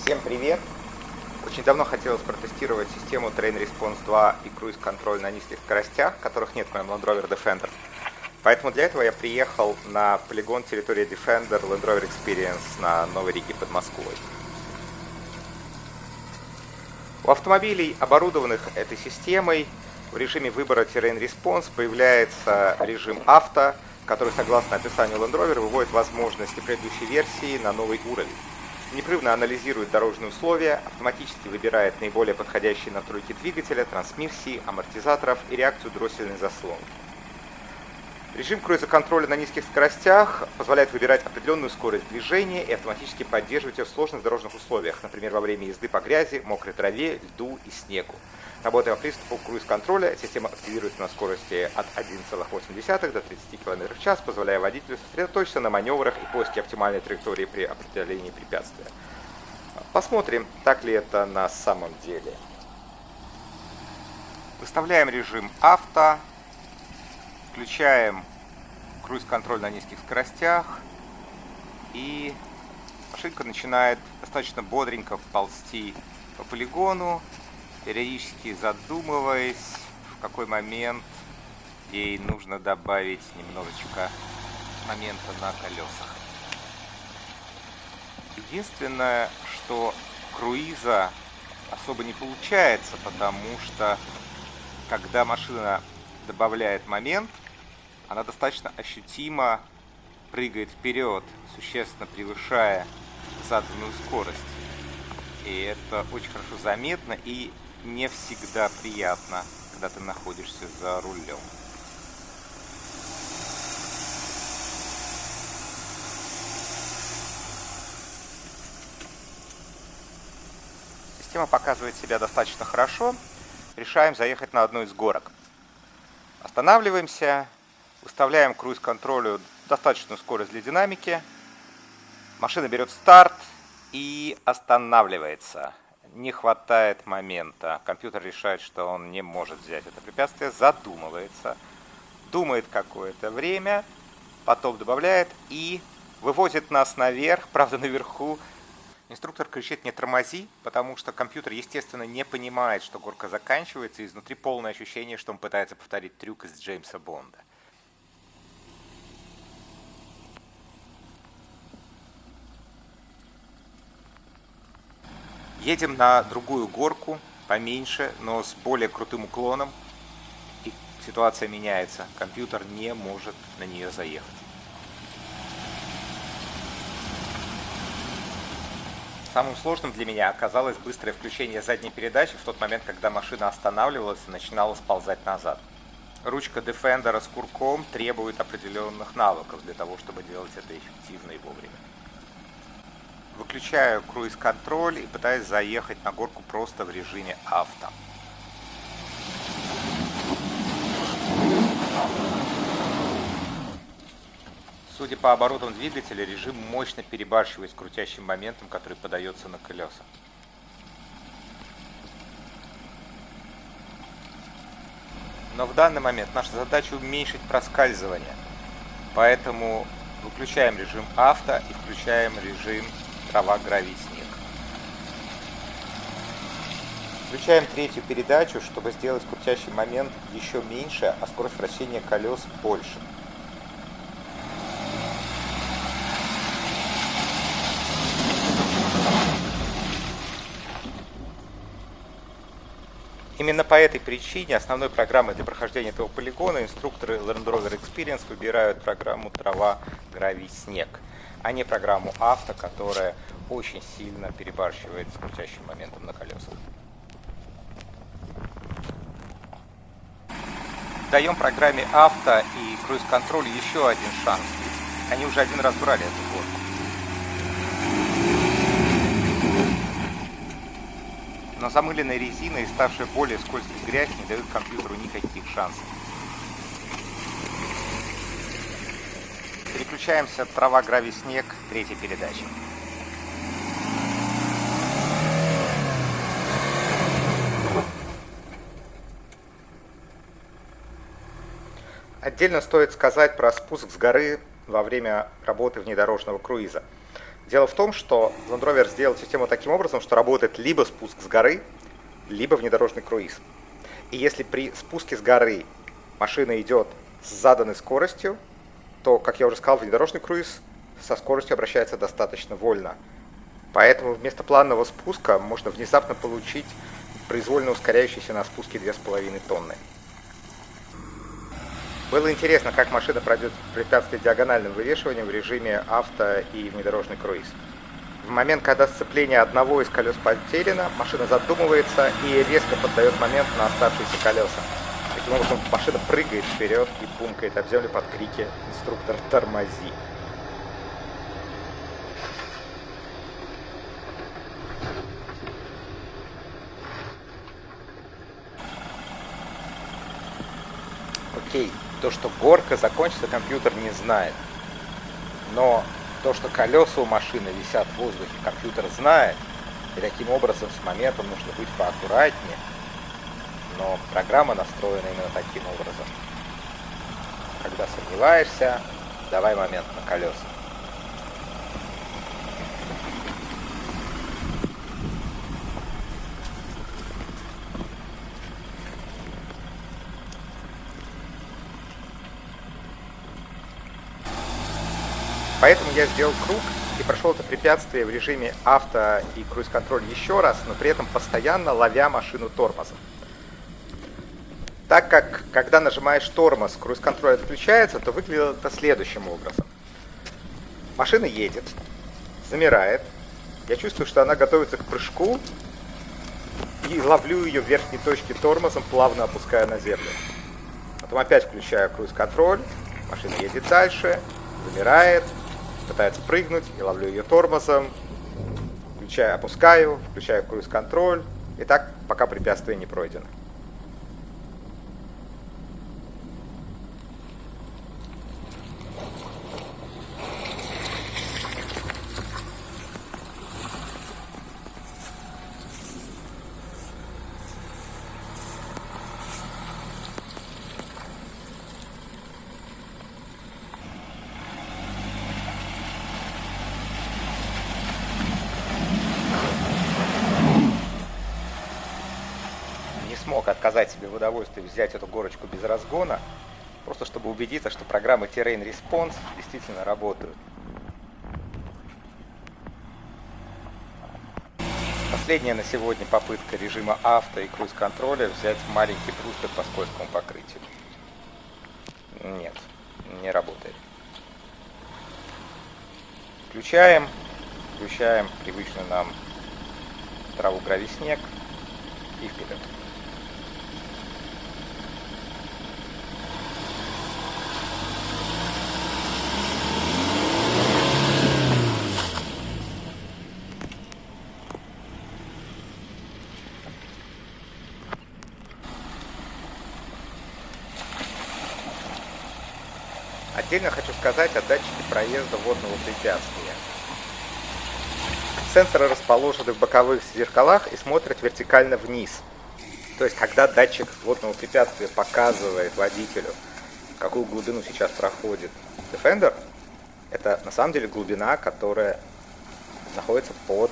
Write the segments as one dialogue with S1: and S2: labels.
S1: Всем привет! Очень давно хотелось протестировать систему Train Response 2 и Cruise Control на низких скоростях, которых нет в моем Land Rover Defender. Поэтому для этого я приехал на полигон территории Defender Land Rover Experience на Новой Риге под Москвой. У автомобилей, оборудованных этой системой, в режиме выбора Terrain Response появляется режим авто, который, согласно описанию Land Rover, выводит возможности предыдущей версии на новый уровень. Непрерывно анализирует дорожные условия, автоматически выбирает наиболее подходящие настройки двигателя, трансмиссии, амортизаторов и реакцию дроссельной заслонки. Режим круиза-контроля на низких скоростях позволяет выбирать определенную скорость движения и автоматически поддерживать ее в сложных дорожных условиях, например, во время езды по грязи, мокрой траве, льду и снегу. Работая по принципу круиз-контроля, система активируется на скорости от 1,8 до 30 км в час, позволяя водителю сосредоточиться на маневрах и поиске оптимальной траектории при определении препятствия. Посмотрим, так ли это на самом деле. Выставляем режим авто, включаем круиз-контроль на низких скоростях, и машинка начинает достаточно бодренько ползти по полигону, периодически задумываясь, в какой момент ей нужно добавить немножечко момента на колесах. Единственное, что круиза особо не получается, потому что когда машина добавляет момент, она достаточно ощутимо прыгает вперед, существенно превышая заданную скорость. И это очень хорошо заметно и не всегда приятно, когда ты находишься за рулем. Система показывает себя достаточно хорошо. Решаем заехать на одну из горок. Останавливаемся, выставляем круиз-контролю достаточную скорость для динамики. Машина берет старт и останавливается. Не хватает момента. Компьютер решает, что он не может взять это препятствие, задумывается, думает какое-то время, потом добавляет и выводит нас наверх. Правда, наверху инструктор кричит: не тормози, потому что компьютер, естественно, не понимает, что горка заканчивается, и изнутри полное ощущение, что он пытается повторить трюк из Джеймса Бонда. Едем на другую горку, поменьше, но с более крутым уклоном, и ситуация меняется. Компьютер не может на нее заехать. Самым сложным для меня оказалось быстрое включение задней передачи в тот момент, когда машина останавливалась и начинала сползать назад. Ручка Defender с курком требует определенных навыков для того, чтобы делать это эффективно и вовремя. Выключаю круиз-контроль и пытаюсь заехать на горку просто в режиме авто. Судя по оборотам двигателя, режим мощно перебарщивает с крутящим моментом, который подается на колеса. Но в данный момент наша задача уменьшить проскальзывание. Поэтому выключаем режим авто и включаем режим трава, гравий, снег. Включаем третью передачу, чтобы сделать крутящий момент еще меньше, а скорость вращения колес больше. Именно по этой причине основной программой для прохождения этого полигона инструкторы Land Rover Experience выбирают программу «Трава, гравий, снег», а не программу «Авто», которая очень сильно перебарщивает с крутящим моментом на колесах. Даем программе «Авто» и круиз-контроль еще один шанс. Они уже один раз брали эту горку. Но замыленная резина и ставшая более скользкой грязь не дают компьютеру никаких шансов. Переключаемся «Трава, гравий, снег», третья передача. Отдельно стоит сказать про спуск с горы во время работы внедорожного круиза. Дело в том, что Land Rover сделал систему таким образом, что работает либо спуск с горы, либо внедорожный круиз. И если при спуске с горы машина идет с заданной скоростью, то, как я уже сказал, внедорожный круиз со скоростью обращается достаточно вольно. Поэтому вместо плавного спуска можно внезапно получить произвольно ускоряющийся на спуске 2,5 тонны. Было интересно, как машина пройдет препятствие диагональным вывешиванием в режиме авто и внедорожный круиз. В момент, когда сцепление одного из колес потеряно, машина задумывается и резко поддает момент на оставшиеся колеса. Таким образом, машина прыгает вперед и бумкает об землю под крики «Инструктор, тормози!». Окей, то, что горка закончится, компьютер не знает. Но то, что колеса у машины висят в воздухе, компьютер знает. И таким образом с моментом нужно быть поаккуратнее. Но программа настроена именно таким образом. Когда сомневаешься, давай момент на колеса. Поэтому я сделал круг и прошел это препятствие в режиме авто и круиз-контроль еще раз, но при этом постоянно ловя машину тормозом. Так как, когда нажимаешь тормоз, круиз-контроль отключается, то выглядит это следующим образом. Машина едет, замирает, я чувствую, что она готовится к прыжку, и ловлю ее в верхней точке тормозом, плавно опуская на землю. Потом опять включаю круиз-контроль, машина едет дальше, замирает, пытается прыгнуть, и ловлю ее тормозом, опускаю, включаю круиз-контроль, и так, пока препятствие не пройдено. Смог отказать себе в удовольствии взять эту горочку без разгона, просто чтобы убедиться, что программы Terrain Response действительно работают. Последняя на сегодня попытка режима авто и круиз-контроля взять маленький брустер по скользкому покрытию. Нет, не работает. Включаем привычную нам траву, гравий, снег и вперед. Отдельно хочу сказать о датчике проезда водного препятствия. Сенсоры расположены в боковых зеркалах и смотрят вертикально вниз. То есть, когда датчик водного препятствия показывает водителю, какую глубину сейчас проходит Defender, это на самом деле глубина, которая находится под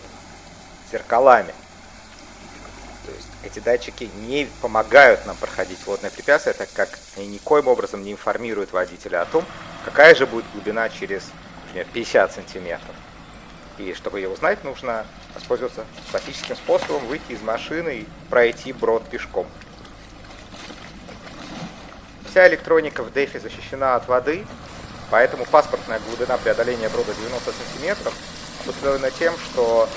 S1: зеркалами. То есть эти датчики не помогают нам проходить водное препятствие, так как они никоим образом не информируют водителя о том, какая же будет глубина через, например, 50 сантиметров. И чтобы ее узнать, нужно воспользоваться классическим способом выйти из машины и пройти брод пешком. Вся электроника в DEFI защищена от воды, поэтому паспортная глубина преодоления брода 90 сантиметров обусловлена тем, что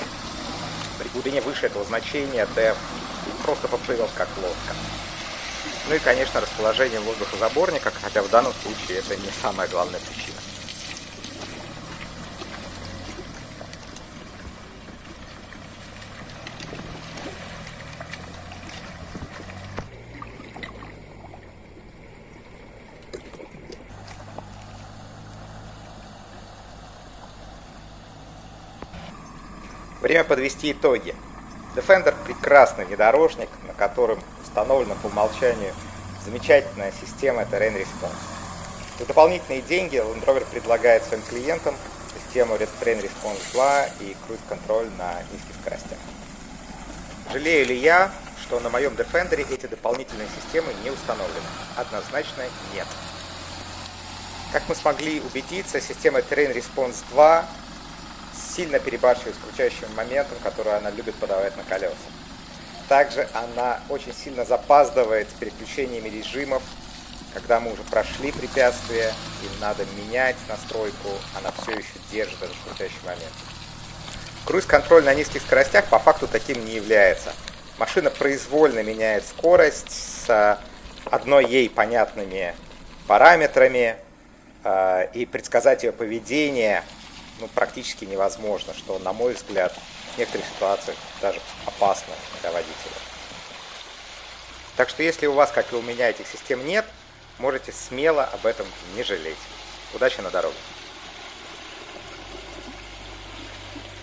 S1: при глубине выше этого значения DEF просто поплывет как лодка. Ну и, конечно, расположение воздухозаборника, хотя в данном случае это не самая главная причина. Время подвести итоги. Defender – прекрасный внедорожник, на котором установлена по умолчанию замечательная система Terrain Response. За дополнительные деньги Land Rover предлагает своим клиентам систему Train Response 2 и круиз-контроль на низких скоростях. Жалею ли я, что на моем Defender эти дополнительные системы не установлены? Однозначно нет. Как мы смогли убедиться, система Train Response 2 сильно перебарщивает с крутящим моментом, который она любит подавать на колеса. Также она очень сильно запаздывает с переключениями режимов. Когда мы уже прошли препятствие и надо менять настройку, она все еще держит этот крутящий момент. Круиз-контроль на низких скоростях по факту таким не является. Машина произвольно меняет скорость с одной ей понятными параметрами, и предсказать ее поведение практически невозможно, что, на мой взгляд, в некоторых ситуациях даже опасно для водителя. Так что если у вас, как и у меня, этих систем нет, можете смело об этом не жалеть. Удачи на дороге!